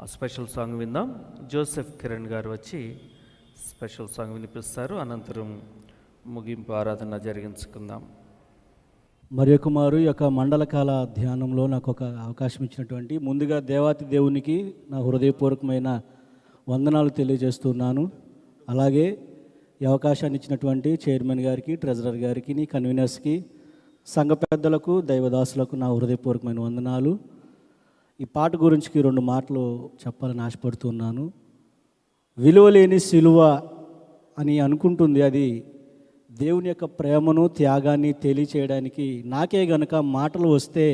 ఆ special song విందాం. Joseph Kiran గారు వచ్చి స్పెషల్ సాంగ్ వినిపిస్తారు. అనంతరం ముగింపు ఆరాధన జరిగించుకుందాం. మరి కుమారు యొక్క మండలకాల ధ్యానంలో నాకు ఒక అవకాశం ఇచ్చినటువంటి ముందుగా దేవాతి దేవునికి నా హృదయపూర్వకమైన వందనాలు తెలియజేస్తున్నాను. అలాగే ఈ అవకాశాన్ని ఇచ్చినటువంటి చైర్మన్ గారికి, ట్రెజరర్ గారికి, కన్వీనర్స్కి, సంఘ పెద్దలకు, దైవదాసులకు నా హృదయపూర్వకమైన వందనాలు. ఈ పాట గురించి 2 మాటలు చెప్పాలని ఆశపడుతున్నాను. విలువలేని సిలువ అని అనుకుంటుంది. అది దేవుని యొక్క ప్రేమను, త్యాగాన్ని తెలియచేయడానికి నాకే గనక మాటలు వస్తే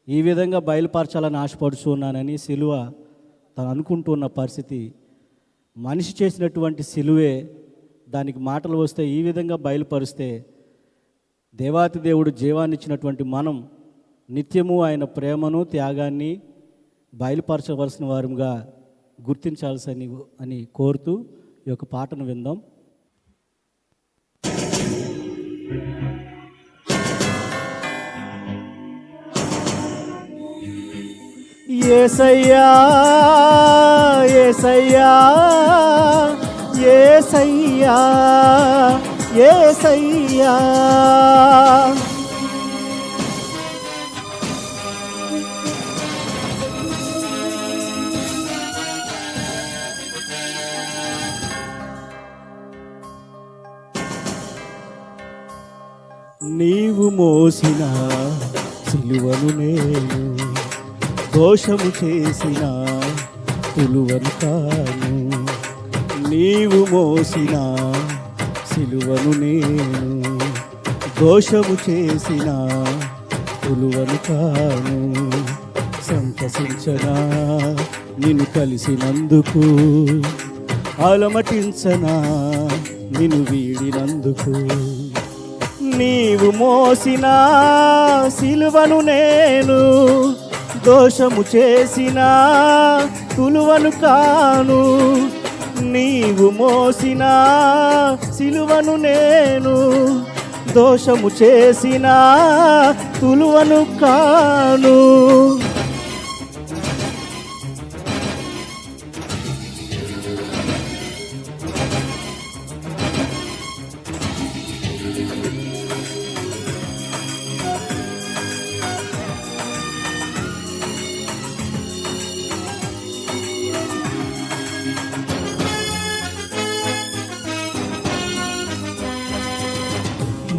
ఈ విధంగా బయలుపరచాలని ఆశపడుతున్నానని సిలువ తను అనుకుంటున్న పరిస్థితి. మనిషి చేసినటువంటి సిలువే దానికి మాటలు వస్తే ఈ విధంగా బయలుపరిస్తే దేవాతి దేవుడు జీవాన్ని ఇచ్చినటువంటి మనం నిత్యము ఆయన ప్రేమను, త్యాగాన్ని బయలుపరచవలసిన వారుగా గుర్తించాల్సి కోరుతూ ఈ యొక్క పాటను విందాం. యేసయ్యా యేసయ్యా యేసయ్యా యేసయ్యా నీవు మోసిన సిలువను నేను దోషము చేసిన తులువను కాను. నీవు మోసిన సిలువను నేను దోషము చేసిన తులువను కాను. సంతసించనా నిన్ను కలిసినందుకు, అలమటించనా నిన్ను వీడినందుకు. నీవు మోసిన సిలువను నేను దోషము చేసిన తులువను కాను. నీవు మోసిన సిలువను నేను దోషము చేసిన తులువను కాను.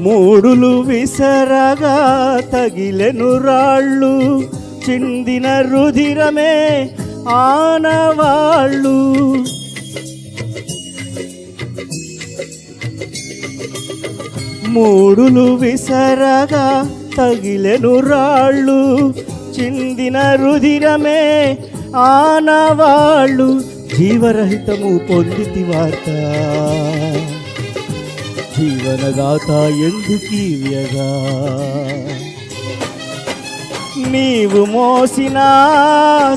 మూడులు విసరగా తగిలెను రాళ్ళు, చిందిన రుధిరమే ఆనవాళ్ళు. మూడులు విసరగా తగిలెను రాళ్ళు, చిందిన రుధిరమే ఆనవాళ్ళు. జీవరహితము పొందితి వార్త, జీవనదాత ఎందుకీ వ్యగా. నీవు మోసిన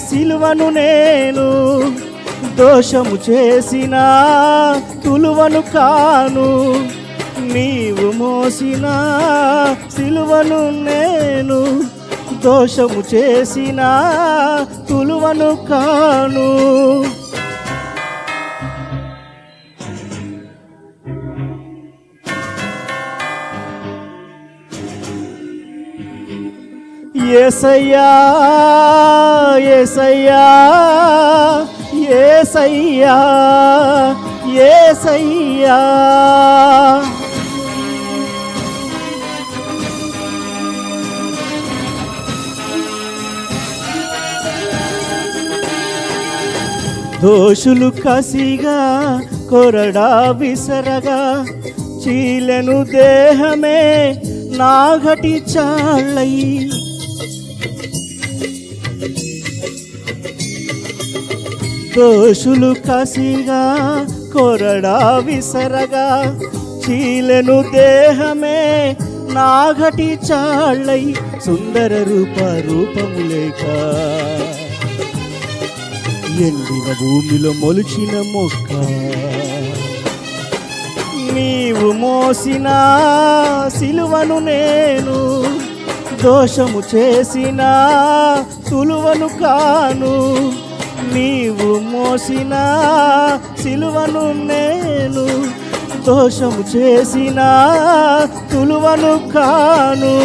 సిలువను నేను దోషము చేసిన తులువను కాను. నీవు మోసిన సిలువను నేను దోషము చేసిన తులువను కాను. యేసయ్యా యేసయ్యా యేసయ్యా యేసయ్యా దోషులు కసిగా కొరడా విసరగా చీలెను దేహమే నాగటి చాళ్ళై. దోషులు కసిగా కొరడా విసరగా చీలెను దేహమే నాగటి చాళ్ళై. సుందర రూపము లేక ఎండిన భూమిలో మొలిచిన మొక్క. నీవు మోసిన సిలువను నేను దోషము చేసిన తులువను కాను. మోసిన సిలువను నేను, దోషము చేసిన తులువను కాను.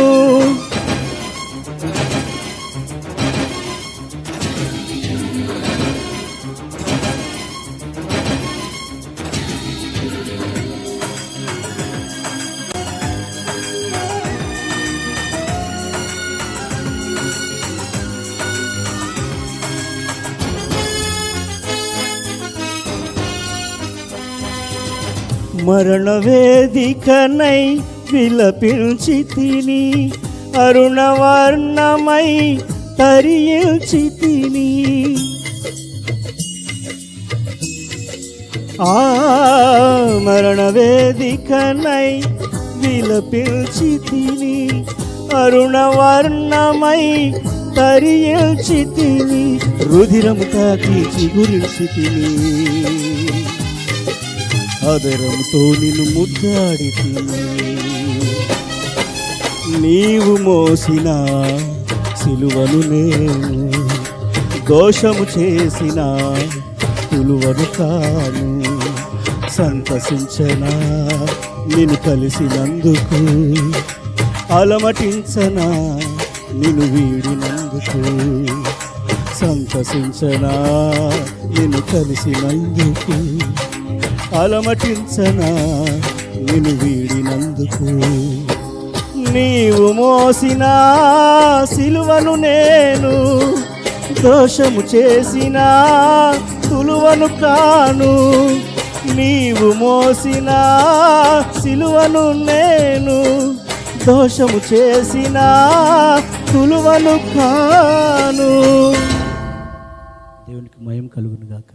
మరణ వేదికనై విలపించి తిని, అరుణవర్ణమై తరించి తిని. ఆ మరణ వేదికనై విలపించి తిని, అరుణవర్ణమై తరించి తిని. రుధిరము తాకి చిగురించి తిని, ఆదరంతో నిన్ను ముద్దాడి తిని. నీవు మోసిన సిలువను నేను, దోషము చేసిన తులువను కాను. సంతసించనా నిన్ను కలిసినందుకు, అలమటించనా నిన్ను వీడినందుకు. సంతసించనా నిన్ను కలిసినందుకు, అలమటించనా నిన్ను వీడినందుకు. నీవు మోసిన సిలువను నేను, దోషము చేసిన తులువను కాను. నీవు మోసిన సిలువను నేను, దోషము చేసిన తులువను కాను. దేవునికి మహిమ కలుగును గాక.